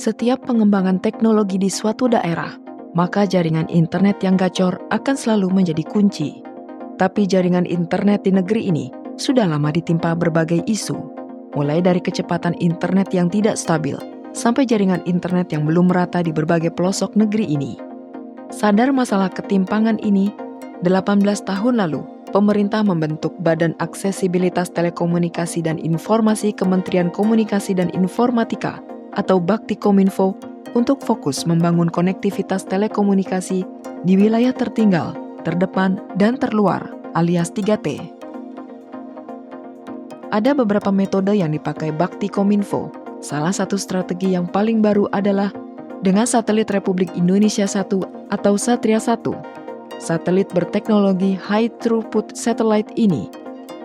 setiap pengembangan teknologi di suatu daerah, maka jaringan internet yang gacor akan selalu menjadi kunci. Tapi jaringan internet di negeri ini sudah lama ditimpa berbagai isu, mulai dari kecepatan internet yang tidak stabil, sampai jaringan internet yang belum merata di berbagai pelosok negeri ini. Sadar masalah ketimpangan ini, 18 tahun lalu, pemerintah membentuk Badan Aksesibilitas Telekomunikasi dan Informasi Kementerian Komunikasi dan Informatika atau Baktikominfo untuk fokus membangun konektivitas telekomunikasi di wilayah tertinggal, terdepan, dan terluar alias 3T. Ada beberapa metode yang dipakai Baktikominfo. Salah satu strategi yang paling baru adalah dengan satelit Republik Indonesia 1 atau Satria 1. Satelit berteknologi High Throughput Satellite ini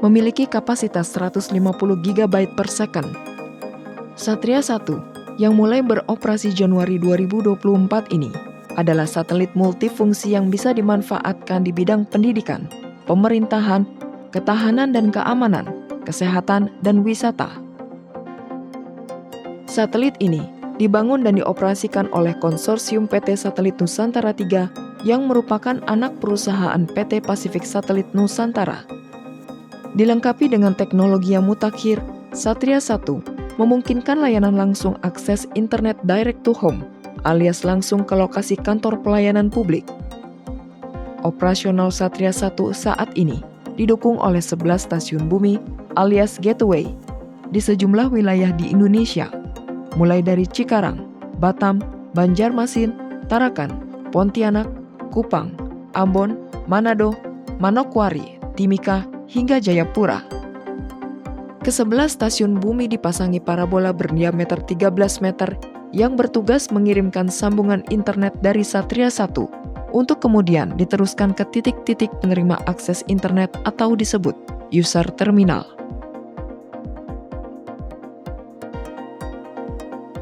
memiliki kapasitas 150 GB per second. Satria 1 yang mulai beroperasi Januari 2024 ini adalah satelit multifungsi yang bisa dimanfaatkan di bidang pendidikan, pemerintahan, ketahanan dan keamanan, kesehatan, dan wisata. Satelit ini dibangun dan dioperasikan oleh konsorsium PT Satelit Nusantara 3 yang merupakan anak perusahaan PT Pasifik Satelit Nusantara. Dilengkapi dengan teknologi yang mutakhir, Satria 1 memungkinkan layanan langsung akses internet direct to home, alias langsung ke lokasi kantor pelayanan publik. Operasional Satria 1 saat ini didukung oleh 11 stasiun bumi, alias gateway, di sejumlah wilayah di Indonesia, mulai dari Cikarang, Batam, Banjarmasin, Tarakan, Pontianak, Kupang, Ambon, Manado, Manokwari, Timika, hingga Jayapura. Ke-11 stasiun bumi dipasangi parabola berdiameter 13 meter yang bertugas mengirimkan sambungan internet dari Satria 1 untuk kemudian diteruskan ke titik-titik penerima akses internet atau disebut user terminal.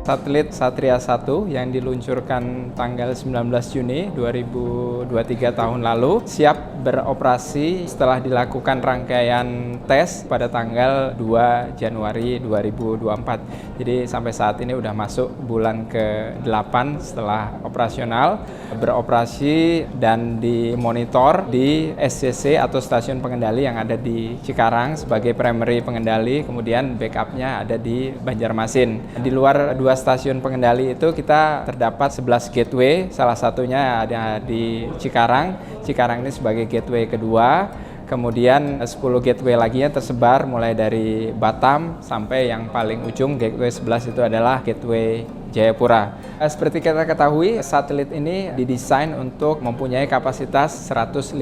Satelit Satria 1 yang diluncurkan tanggal 19 Juni 2023 tahun lalu siap beroperasi setelah dilakukan rangkaian tes pada tanggal 2 Januari 2024. Jadi sampai saat ini udah masuk bulan ke-8 setelah operasional, beroperasi dan dimonitor di SCC atau stasiun pengendali yang ada di Cikarang sebagai primary pengendali, kemudian backupnya ada di Banjarmasin. Di luar dua stasiun pengendali itu kita terdapat 11 gateway, salah satunya ada di Cikarang. Cikarang ini sebagai gateway kedua, kemudian 10 gateway lagi yang tersebar mulai dari Batam sampai yang paling ujung gateway 11 itu adalah gateway Jayapura. Seperti kita ketahui, satelit ini didesain untuk mempunyai kapasitas 150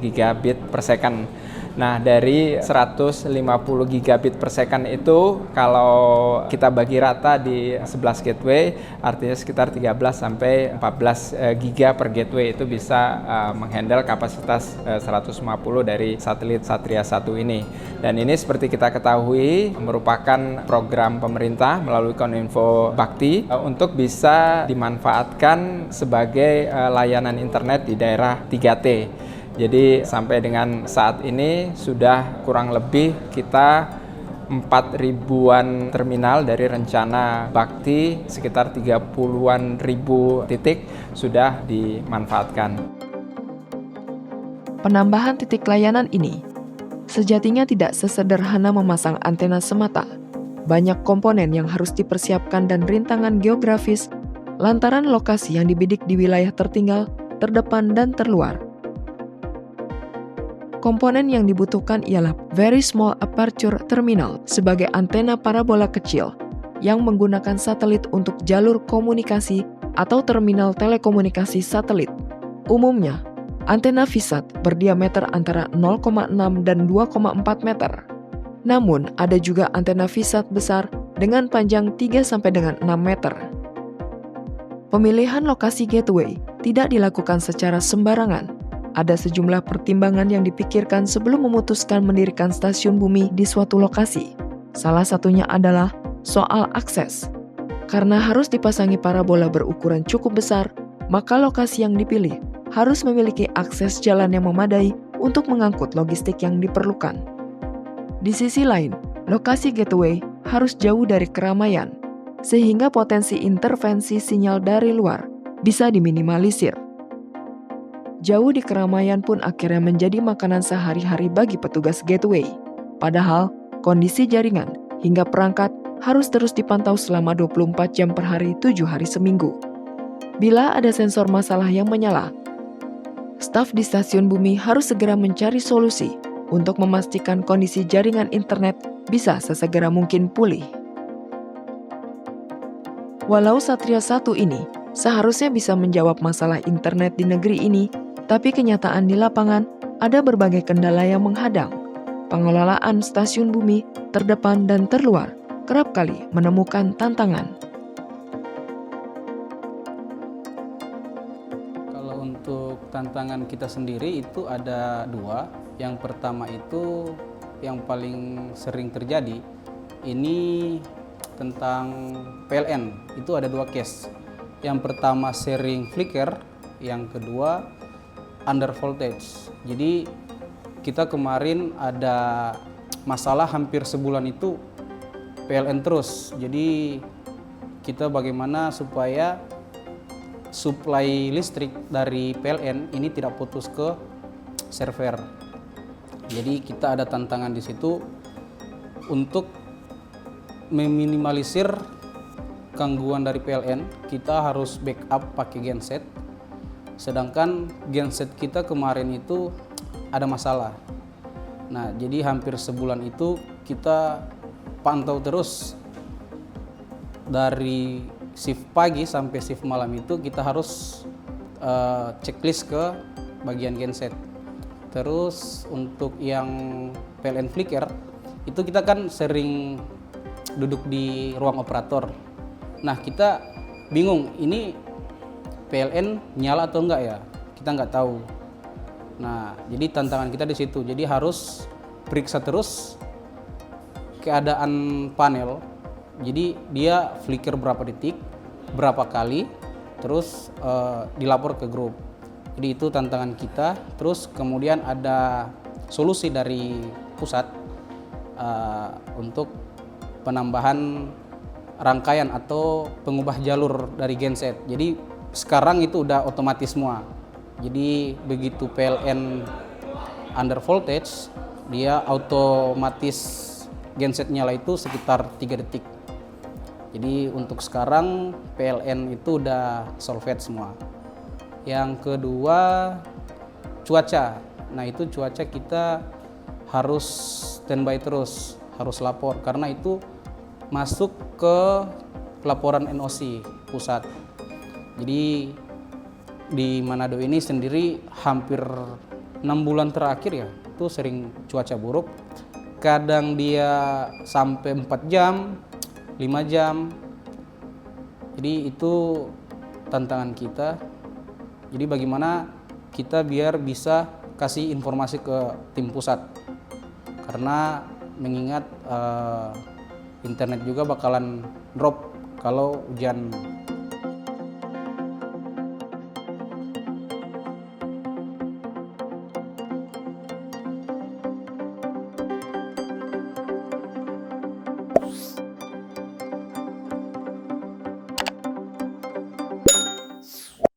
gigabit per second. Nah, dari 150 gigabit per second itu kalau kita bagi rata di 11 gateway, artinya sekitar 13 sampai 14 giga per gateway itu bisa menghandle kapasitas 150 dari satelit Satria 1 ini. Dan ini seperti kita ketahui merupakan program pemerintah melalui Kominfo Bakti untuk bisa dimanfaatkan sebagai layanan internet di daerah 3T. Jadi sampai dengan saat ini sudah kurang lebih kita 4.000-an terminal dari rencana Bakti, sekitar 30-an ribu titik sudah dimanfaatkan. Penambahan titik layanan ini sejatinya tidak sesederhana memasang antena semata. Banyak komponen yang harus dipersiapkan dan rintangan geografis lantaran lokasi yang dibidik di wilayah tertinggal, terdepan, dan terluar. Komponen yang dibutuhkan ialah Very Small Aperture Terminal sebagai antena parabola kecil yang menggunakan satelit untuk jalur komunikasi atau terminal telekomunikasi satelit. Umumnya, antena VSAT berdiameter antara 0,6 dan 2,4 meter. Namun, ada juga antena VSAT besar dengan panjang 3 sampai dengan 6 meter. Pemilihan lokasi gateway tidak dilakukan secara sembarangan. Ada sejumlah pertimbangan yang dipikirkan sebelum memutuskan mendirikan stasiun bumi di suatu lokasi. Salah satunya adalah soal akses. Karena harus dipasangi parabola berukuran cukup besar, maka lokasi yang dipilih harus memiliki akses jalan yang memadai untuk mengangkut logistik yang diperlukan. Di sisi lain, lokasi gateway harus jauh dari keramaian. sehingga potensi intervensi sinyal dari luar bisa diminimalisir. Jauh di keramaian pun akhirnya menjadi makanan sehari-hari bagi petugas gateway. Padahal, kondisi jaringan hingga perangkat harus terus dipantau selama 24 jam per hari 7 hari seminggu. Bila ada sensor masalah yang menyala, staf di stasiun bumi harus segera mencari solusi untuk memastikan kondisi jaringan internet bisa sesegera mungkin pulih. Walau Satria 1 ini seharusnya bisa menjawab masalah internet di negeri ini, tapi kenyataan di lapangan ada berbagai kendala yang menghadang. Pengelolaan stasiun bumi terdepan dan terluar kerap kali menemukan tantangan. Kalau untuk tantangan kita sendiri itu ada dua. Yang pertama itu yang paling sering terjadi, ini tentang PLN. Itu ada dua case. Yang pertama sering flicker, yang kedua under voltage. Jadi kita kemarin ada masalah hampir sebulan itu PLN terus. Jadi kita bagaimana supaya suplai listrik dari PLN ini tidak putus ke server. Jadi kita ada tantangan di situ untuk meminimalisir gangguan dari PLN. Kita harus backup pakai genset. Sedangkan genset kita kemarin itu ada masalah. Nah, jadi hampir sebulan itu kita pantau terus dari shift pagi sampai shift malam itu kita harus checklist ke bagian genset. Terus untuk yang PLN flicker itu kita kan sering duduk di ruang operator. Nah, kita bingung ini PLN nyala atau enggak ya? Kita nggak tahu. Nah, jadi tantangan kita di situ. Jadi harus periksa terus keadaan panel. Jadi dia flicker berapa detik, berapa kali, terus dilapor ke grup. Jadi itu tantangan kita. Terus kemudian ada solusi dari pusat untuk penambahan rangkaian atau pengubah jalur dari genset. Jadi sekarang itu udah otomatis semua. Jadi begitu PLN under voltage, dia otomatis genset nyala itu sekitar 3 detik. Jadi untuk sekarang PLN itu udah solved semua. Yang kedua cuaca. Nah itu cuaca kita harus standby terus, harus lapor karena itu masuk ke laporan NOC pusat. Jadi di Manado ini sendiri hampir 6 bulan terakhir ya itu sering cuaca buruk. Kadang dia sampai 4 jam, 5 jam. Jadi itu tantangan kita. Jadi bagaimana kita biar bisa kasih informasi ke tim pusat. Karena mengingat internet juga bakalan drop kalau hujan